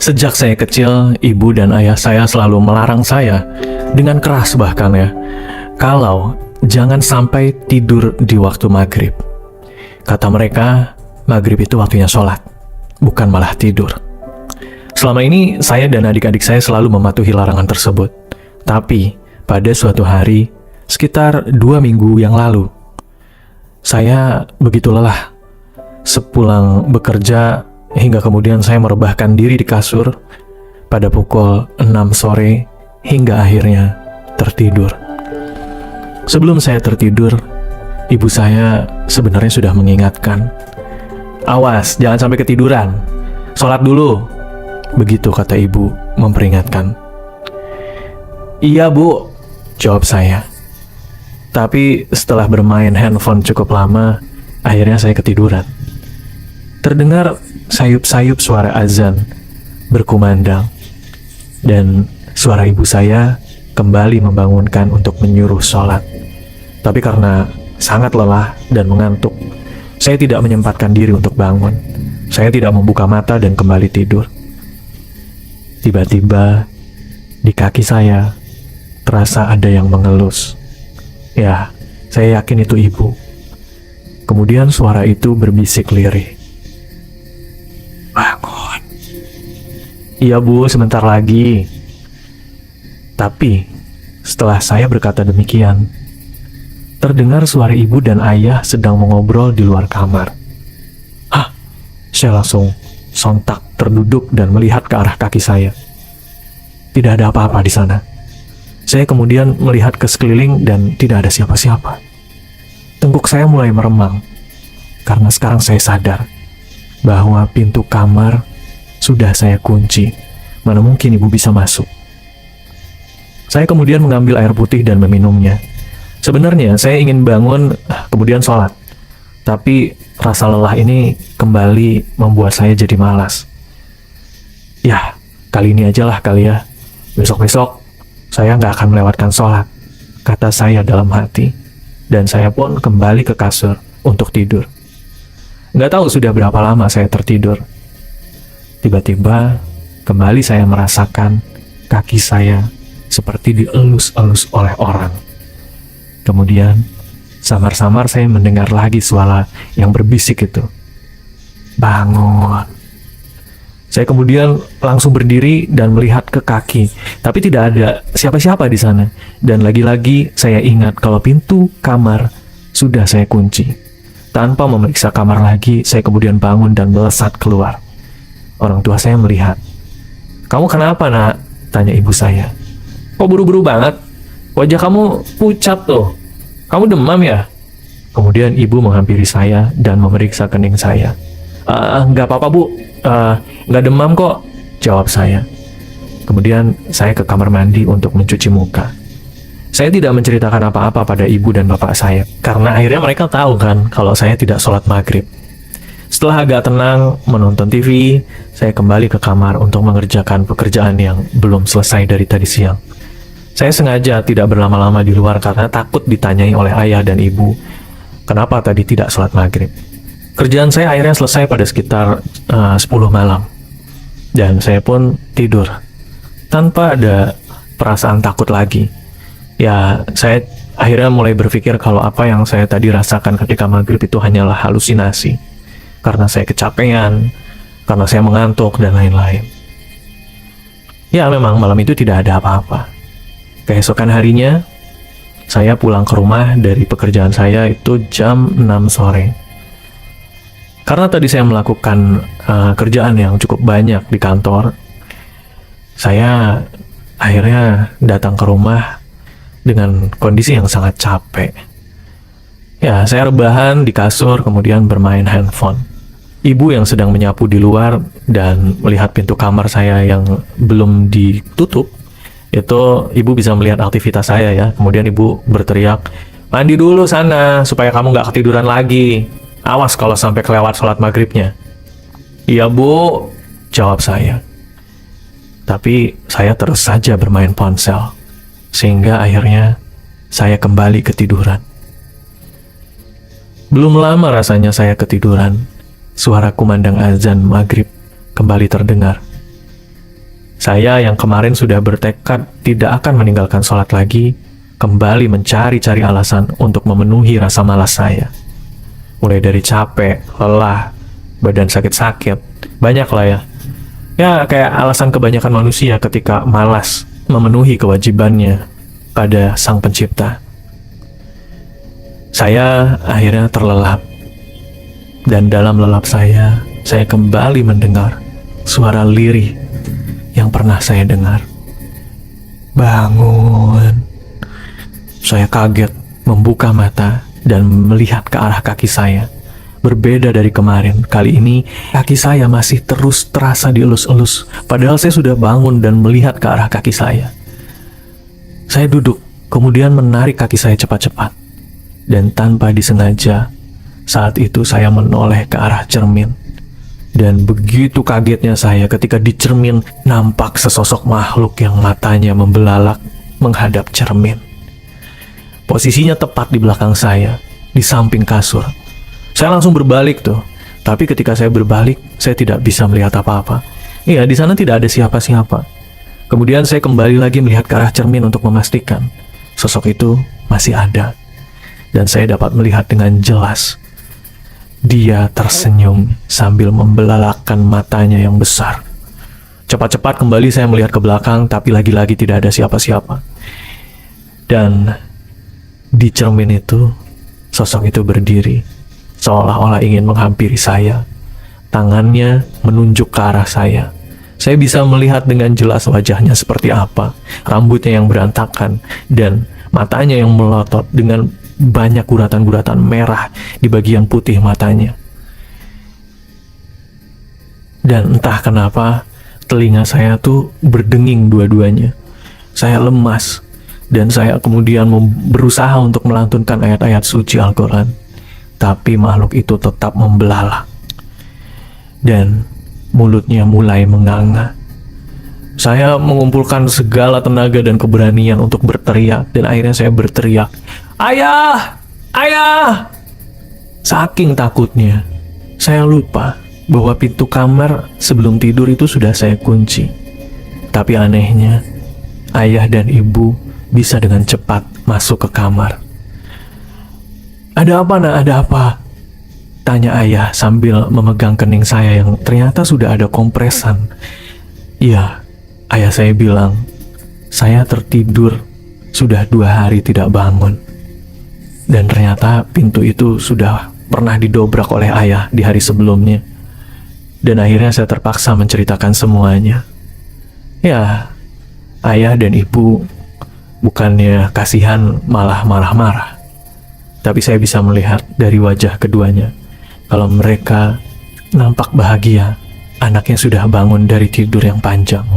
Sejak saya kecil, ibu dan ayah saya selalu melarang saya dengan keras bahkan ya, kalau jangan sampai tidur di waktu maghrib. Kata mereka, maghrib itu waktunya sholat, bukan malah tidur. Selama ini, saya dan adik-adik saya selalu mematuhi larangan tersebut. Tapi, pada suatu hari, sekitar 2 minggu yang lalu, saya begitu lelah. Sepulang bekerja, hingga kemudian saya merebahkan diri di kasur pada pukul 6 sore hingga akhirnya tertidur. Sebelum saya tertidur, ibu saya sebenarnya sudah mengingatkan, "Awas, jangan sampai ketiduran. Sholat dulu." Begitu kata ibu memperingatkan. "Iya, Bu," jawab saya. Tapi setelah bermain handphone cukup lama, akhirnya saya ketiduran. Terdengar sayup-sayup suara azan berkumandang, dan suara ibu saya kembali membangunkan untuk menyuruh sholat. Tapi karena sangat lelah dan mengantuk, saya tidak menyempatkan diri untuk bangun. Saya tidak membuka mata dan kembali tidur. Tiba-tiba di kaki saya terasa ada yang mengelus. Ya, saya yakin itu ibu. Kemudian suara itu berbisik lirih. "Bangun." "Iya, Bu, sebentar lagi." Tapi setelah saya berkata demikian, terdengar suara ibu dan ayah sedang mengobrol di luar kamar. Hah, saya langsung sontak terduduk dan melihat ke arah kaki saya. Tidak ada apa-apa di sana. Saya kemudian melihat ke sekeliling dan tidak ada siapa-siapa. Tengkuk saya mulai meremang, karena sekarang saya sadar bahwa pintu kamar sudah saya kunci. Mana mungkin ibu bisa masuk. Saya kemudian mengambil air putih dan meminumnya. Sebenarnya saya ingin bangun, kemudian sholat. Tapi rasa lelah ini kembali membuat saya jadi malas. Ya, kali ini aja lah kali ya. Besok-besok saya nggak akan melewatkan sholat, kata saya dalam hati. Dan saya pun kembali ke kasur untuk tidur. Nggak tahu sudah berapa lama saya tertidur. Tiba-tiba kembali saya merasakan kaki saya seperti dielus-elus oleh orang. Kemudian samar-samar saya mendengar lagi suara yang berbisik itu. "Bangun." Saya kemudian langsung berdiri dan melihat ke kaki, tapi tidak ada siapa-siapa di sana. Dan lagi-lagi saya ingat kalau pintu kamar sudah saya kunci. Tanpa memeriksa kamar lagi, saya kemudian bangun dan melesat keluar. Orang tua saya melihat. "Kamu kenapa, Nak?" tanya ibu saya. "Kok buru-buru banget? Wajah kamu pucat tuh. Kamu demam ya?" Kemudian ibu menghampiri saya dan memeriksa kening saya. Nggak apa-apa, Bu. Nggak demam kok," jawab saya. Kemudian saya ke kamar mandi untuk mencuci muka. Saya tidak menceritakan apa-apa pada ibu dan bapak saya, karena akhirnya mereka tahu kan kalau saya tidak sholat maghrib. Setelah agak tenang menonton TV, saya kembali ke kamar untuk mengerjakan pekerjaan yang belum selesai dari tadi siang. Saya sengaja tidak berlama-lama di luar karena takut ditanyai oleh ayah dan ibu, kenapa tadi tidak sholat maghrib. Kerjaan saya akhirnya selesai pada sekitar 10 malam. Dan saya pun tidur tanpa ada perasaan takut lagi. Ya, saya akhirnya mulai berpikir kalau apa yang saya tadi rasakan ketika maghrib itu hanyalah halusinasi. Karena saya kecapean, karena saya mengantuk, dan lain-lain. Ya, memang malam itu tidak ada apa-apa. Keesokan harinya, saya pulang ke rumah dari pekerjaan saya itu jam 6 sore. Karena tadi saya melakukan kerjaan yang cukup banyak di kantor, saya akhirnya datang ke rumah dengan kondisi yang sangat capek. Ya, saya rebahan di kasur, kemudian bermain handphone. Ibu yang sedang menyapu di luar dan melihat pintu kamar saya yang belum ditutup, itu ibu bisa melihat aktivitas saya ya. Kemudian ibu berteriak, "Mandi dulu sana, supaya kamu nggak ketiduran lagi. Awas kalau sampai kelewat sholat maghribnya." "Iya, Bu," jawab saya. Tapi saya terus saja bermain ponsel, sehingga akhirnya saya kembali ketiduran. Belum lama rasanya saya ketiduran, suara kumandang azan maghrib kembali terdengar. Saya yang kemarin sudah bertekad tidak akan meninggalkan sholat lagi, kembali mencari-cari alasan untuk memenuhi rasa malas saya. Mulai dari capek, lelah, badan sakit-sakit, banyak lah ya. Ya kayak alasan kebanyakan manusia ketika malas memenuhi kewajibannya pada Sang Pencipta. Saya akhirnya terlelap. Dan dalam lelap saya kembali mendengar suara lirih yang pernah saya dengar. Bangun. Saya kaget membuka mata dan melihat ke arah kaki saya. Berbeda dari kemarin, kali ini kaki saya masih terus terasa dielus-elus. Padahal saya sudah bangun dan melihat ke arah kaki saya. Saya duduk, kemudian menarik kaki saya cepat-cepat. Dan tanpa disengaja, saat itu saya menoleh ke arah cermin. Dan begitu kagetnya saya ketika di cermin nampak sesosok makhluk yang matanya membelalak menghadap cermin. Posisinya tepat di belakang saya, di samping kasur. Saya langsung berbalik tuh. Tapi ketika saya berbalik, saya tidak bisa melihat apa-apa. Iya, di sana tidak ada siapa-siapa. Kemudian saya kembali lagi melihat ke arah cermin untuk memastikan sosok itu masih ada. Dan saya dapat melihat dengan jelas. Dia tersenyum sambil membelalakkan matanya yang besar. Cepat-cepat kembali saya melihat ke belakang, tapi lagi-lagi tidak ada siapa-siapa. Dan di cermin itu, sosok itu berdiri, seolah-olah ingin menghampiri saya. Tangannya menunjuk ke arah saya. Saya bisa melihat dengan jelas wajahnya seperti apa, rambutnya yang berantakan, dan matanya yang melotot dengan banyak guratan-guratan merah di bagian putih matanya. Dan entah kenapa, telinga saya tuh berdenging dua-duanya. Saya lemas, dan saya kemudian berusaha untuk melantunkan ayat-ayat suci Al-Quran. Tapi makhluk itu tetap membelalak. Dan mulutnya mulai menganga. Saya mengumpulkan segala tenaga dan keberanian untuk berteriak. Dan akhirnya saya berteriak, "Ayah! Ayah!" Saking takutnya, saya lupa bahwa pintu kamar sebelum tidur itu sudah saya kunci. Tapi anehnya, ayah dan ibu bisa dengan cepat masuk ke kamar. "Ada apa, nak? Ada apa?" tanya ayah sambil memegang kening saya yang ternyata sudah ada kompresan. "Iya," ayah saya bilang, "saya tertidur sudah 2 hari tidak bangun." Dan ternyata pintu itu sudah pernah didobrak oleh ayah di hari sebelumnya. Dan akhirnya saya terpaksa menceritakan semuanya. Ya, ayah dan ibu bukannya kasihan, malah marah-marah. Tapi saya bisa melihat dari wajah keduanya kalau mereka nampak bahagia anaknya sudah bangun dari tidur yang panjang.